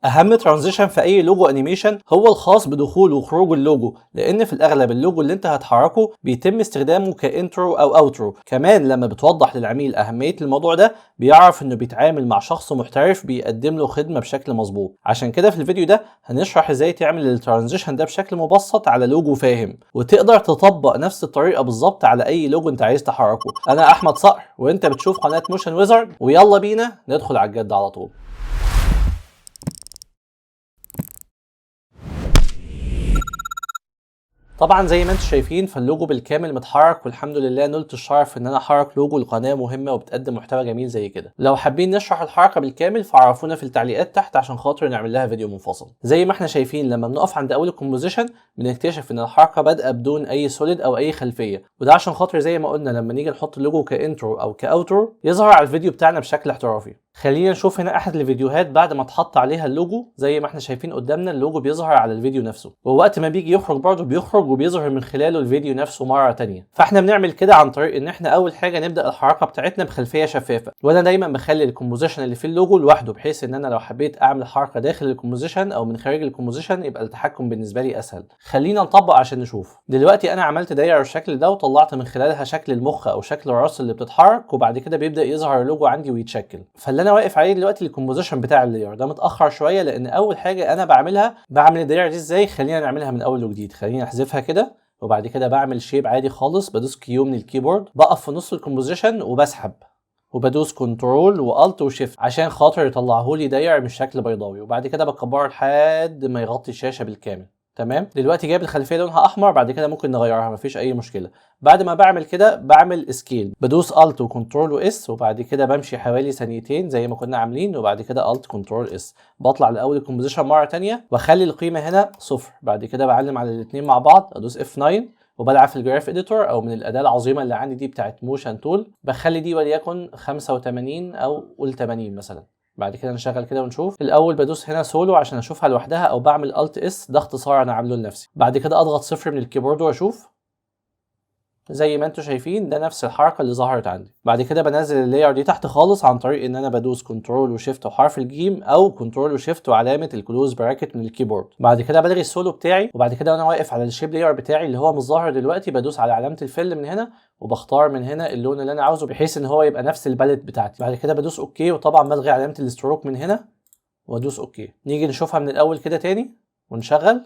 اهم ترانزيشن في اي لوجو انيميشن هو الخاص بدخول وخروج اللوجو، لان في الاغلب اللوجو اللي انت هتحركه بيتم استخدامه كانترو او اوترو. كمان لما بتوضح للعميل اهميه الموضوع ده بيعرف انه بيتعامل مع شخص محترف بيقدم له خدمه بشكل مظبوط. عشان كده في الفيديو ده هنشرح ازاي تعمل الترانزيشن ده بشكل مبسط على لوجو فاهم، وتقدر تطبق نفس الطريقه بالظبط على اي لوجو انت عايز تحركه. انا احمد صقر وانت بتشوف قناه موشن ويزارد، ويلا بينا ندخل على الجد على طول. طبعا زي ما انتم شايفين فاللوجو بالكامل متحرك، والحمد لله نلت الشرف ان انا احرك لوجو لقناه مهمه وبتقدم محتوى جميل زي كده. لو حابين نشرح الحركه بالكامل فعرفونا في التعليقات تحت عشان خاطر نعمل لها فيديو منفصل. زي ما احنا شايفين لما بنقف عند اول الكومبوزيشن بنكتشف ان الحركه بادئه بدون اي سوليد او اي خلفيه، وده عشان خاطر زي ما قلنا لما نيجي نحط اللوجو كانترو او كاوترو يظهر على الفيديو بتاعنا بشكل احترافي. خلينا نشوف هنا احد الفيديوهات بعد ما اتحط عليها اللوجو. زي ما احنا شايفين قدامنا اللوجو بيظهر على الفيديو نفسه، ووقت ما بيجي يخرج برضه بيخرج وبيظهر من خلاله الفيديو نفسه مره تانية. فاحنا بنعمل كده عن طريق ان احنا اول حاجه نبدا الحركه بتاعتنا بخلفيه شفافه، وانا دايما بخلي الكومبوزيشن اللي في اللوجو لوحده، بحيث ان انا لو حبيت اعمل حركه داخل الكومبوزيشن او من خارج الكومبوزيشن يبقى التحكم بالنسبه لي اسهل. خلينا نطبق عشان نشوف. دلوقتي انا عملت دايره بالشكل ده وطلعت من خلالها شكل المخ او شكل الراس اللي بتتحرك، وبعد كده بيبدا يظهر اللوجو عندي ويتشكل. فاللي انا واقف عليه دلوقتي الكومبوزيشن بتاع اللاير ده متاخر شويه، لان اول حاجه انا بعمل الدايره دي ازاي. خلينا نعملها من اول وجديد. خلينا احذفها كده، وبعد كده بعمل شيب عادي خالص، بدوس كيو من الكيبورد، بقف في نص الكومبوزيشن وبسحب، وبدوس كنترول والت وشيفت عشان خاطر يطلعه لي دايره مش شكل بيضاوي، وبعد كده بكبره لحد ما يغطي الشاشه بالكامل. تمام. دلوقتي جايب الخلفيه لونها احمر، بعد كده ممكن نغيرها مفيش اي مشكله. بعد ما بعمل كده بعمل سكيل، بدوس الت وكنترول واس، وبعد كده بمشي حوالي ثانيتين زي ما كنا عاملين، وبعد كده الت كنترول اس، بطلع لاول الكومبوزيشن مره ثانيه واخلي القيمه هنا صفر. بعد كده بعلم على الاثنين مع بعض، ادوس اف 9 وبلعب في الجراف اديتور او من الاداه العظيمه اللي عندي دي بتاعت موشن تول، بخلي دي وليكن 85 او قول 80 مثلا. بعد كده نشغل كده ونشوف. الاول بدوس هنا سولو عشان اشوفها لوحدها، او بعمل الت اس، ده اختصار انا عامله لنفسي. بعد كده اضغط صفر من الكيبورد واشوف. زي ما انتم شايفين ده نفس الحركه اللي ظهرت عندي. بعد كده بنزل اللاير دي تحت خالص عن طريق ان انا بدوس كنترول وشيفت وحرف الجيم، او كنترول وشيفت وعلامه الكلوز براكت من الكيبورد. بعد كده بلغي السولو بتاعي، وبعد كده وانا واقف على الشيب لاير بتاعي اللي هو مش ظاهر دلوقتي بدوس على علامه الفل من هنا، وبختار من هنا اللون اللي انا عاوزه بحيث ان هو يبقى نفس الباليت بتاعتي. بعد كده بدوس اوكي، وطبعا بلغي علامه الستروك من هنا وادوس اوكي. نيجي نشوفها من الاول كده تاني ونشغل.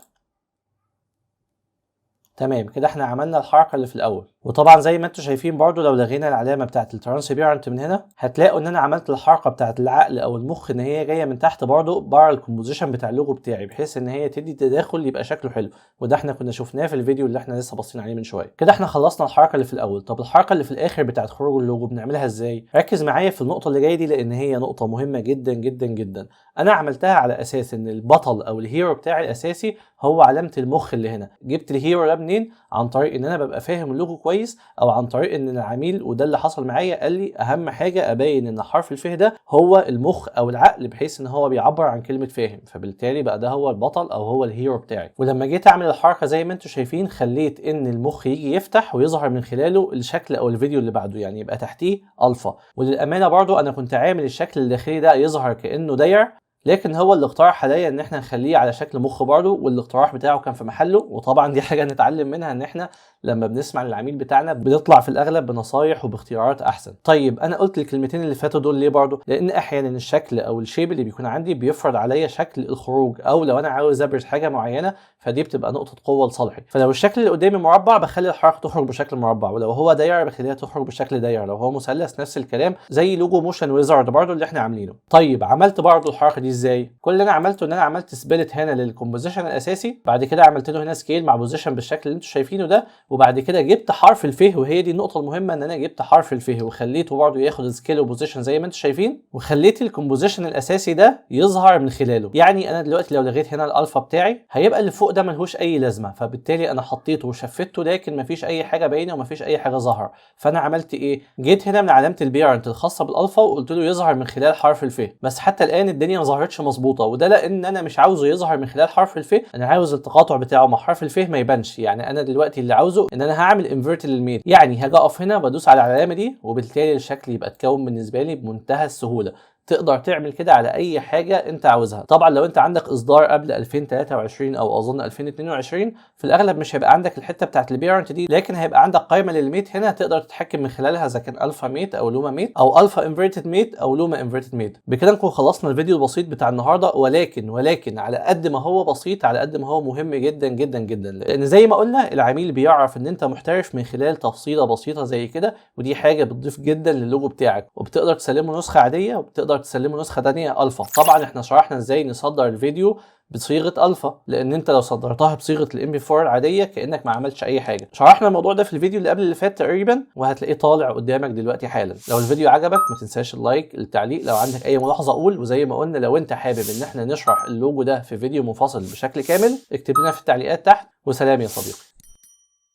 تمام كده احنا عملنا الحركه اللي في الاول. وطبعا زي ما انتم شايفين برضو لو لغينا العلامه بتاعه الترانسبيرنت من هنا هتلاقوا ان انا عملت الحركه بتاعه العقل او المخ ان هي جايه من تحت برضو بره الكومبوزيشن بتاع اللوجو بتاعي، بحيث ان هي تدي تداخل يبقى شكله حلو، وده احنا كنا شفناه في الفيديو اللي احنا لسه باصين عليه من شويه. كده احنا خلصنا الحركه اللي في الاول. طب الحركه اللي في الاخر بتاعه خروج اللوجو بنعملها ازاي؟ ركز معايا في النقطه اللي جايه دي لان هي نقطه مهمه جدا جدا جدا. انا عملتها على اساس ان البطل او الهيرو بتاعي الاساسي هو علامه المخ اللي هنا. جبت الهيرو ده منين؟ عن طريق ان انا ببقى فاهم اللوجو كويس، او عن طريق ان العميل، وده اللي حصل معايا، قال لي اهم حاجه ابين ان حرف الف ده هو المخ او العقل، بحيث ان هو بيعبر عن كلمه فاهم، فبالتالي بقى ده هو البطل او هو الهيرو بتاعي. ولما جيت اعمل الحركه زي ما انتم شايفين خليت ان المخ يجي يفتح ويظهر من خلاله الشكل او الفيديو اللي بعده، يعني يبقى تحتيه الفا. وللامانه برضو انا كنت عامل الشكل الداخلي ده يظهر كانه داير، لكن هو اللي اقترح عليا ان احنا نخليه على شكل مخ برضه، والاقتراح بتاعه كان في محله. وطبعا دي حاجه نتعلم منها ان احنا لما بنسمع للعميل بتاعنا بنطلع في الاغلب بنصايح وباختيارات احسن. طيب انا قلت الكلمتين اللي فاتوا دول ليه برضه؟ لان احيانا الشكل او الشيب اللي بيكون عندي بيفرض عليا شكل الخروج، او لو انا عاوز ابرز حاجه معينه فدي بتبقى نقطه قوه لصالحي. فلو الشكل اللي قدامي مربع بخلي الحركه تخرج بشكل مربع، ولو هو دايره بخليها تخرج بشكل دايره، لو هو مثلث نفس الكلام، زي لوجو موشن ويزارد برضه اللي احنا عاملينه. طيب عملت برضه الحركه دي ازاي؟ كل اللي انا عملته ان انا عملت سبلت هنا للكومبوزيشن الاساسي، بعد كده عملت له هنا سكيل مع بوزيشن بالشكل اللي انتم شايفينه ده، وبعد كده جبت حرف الف، وهي دي النقطه المهمه ان انا جبت حرف الف وخليته برضه ياخد سكيل وبوزيشن زي ما انتم شايفين، وخليت الكومبوزيشن الاساسي ده يظهر من خلاله. يعني انا دلوقتي لو لغيت هنا الالفا بتاعي هيبقى اللي فوق ده ملهوش اي لازمه، فبالتالي انا حطيته وشفته لكن مفيش اي حاجه باينه ومفيش اي حاجه ظاهره. فانا عملت ايه؟ جيت هنا من علامه البيرنت الخاصه بالالفا وقلت له يظهر من خلال حرف الف، بس حتى الان الدنيا ما ظهرتش مظبوطه، وده لان انا مش عاوزه يظهر من خلال حرف الف، انا عاوز التقاطع بتاعه مع حرف الف ما يبانش. يعني انا دلوقتي اللي عاوزه ان انا هعمل انفيرت للميل، يعني هاجي اقف هنا بدوس على العلامه دي وبالتالي الشكل يبقى اتكون بالنسبه لي بمنتهى السهوله. تقدر تعمل كده على اي حاجه انت عاوزها. طبعا لو انت عندك اصدار قبل 2023 او اظن 2022 في الاغلب مش هيبقى عندك الحته بتاعت البيرنت دي، لكن هيبقى عندك قائمه للميت هنا تقدر تتحكم من خلالها اذا كان الفا ميت او لوما ميت او الفا انفيرتد ميت او لوما انفيرتد ميت. بكده نكون خلصنا الفيديو البسيط بتاع النهارده، ولكن على قد ما هو بسيط على قد ما هو مهم جدا جدا جدا، لان زي ما قلنا العميل بيعرف ان انت محترف من خلال تفصيله بسيطه زي كده، ودي حاجه بتضيف جدا للوجو بتاعك. وبتقدر تسلمه نسخه عاديه وبتقدر تسلمه نسخه ثانيه الفا. طبعا احنا شرحنا ازاي نصدر الفيديو بصيغه الفا، لان انت لو صدرتها بصيغه الام بي 4 العاديه كانك ما عملتش اي حاجه. شرحنا الموضوع ده في الفيديو اللي قبل اللي فات تقريبا، وهتلاقيه طالع قدامك دلوقتي حالا. لو الفيديو عجبك ما تنساش اللايك، التعليق، لو عندك اي ملاحظه قول. وزي ما قلنا لو انت حابب ان احنا نشرح اللوجو ده في فيديو منفصل بشكل كامل اكتب لنا في التعليقات تحت. وسلام يا صديقي.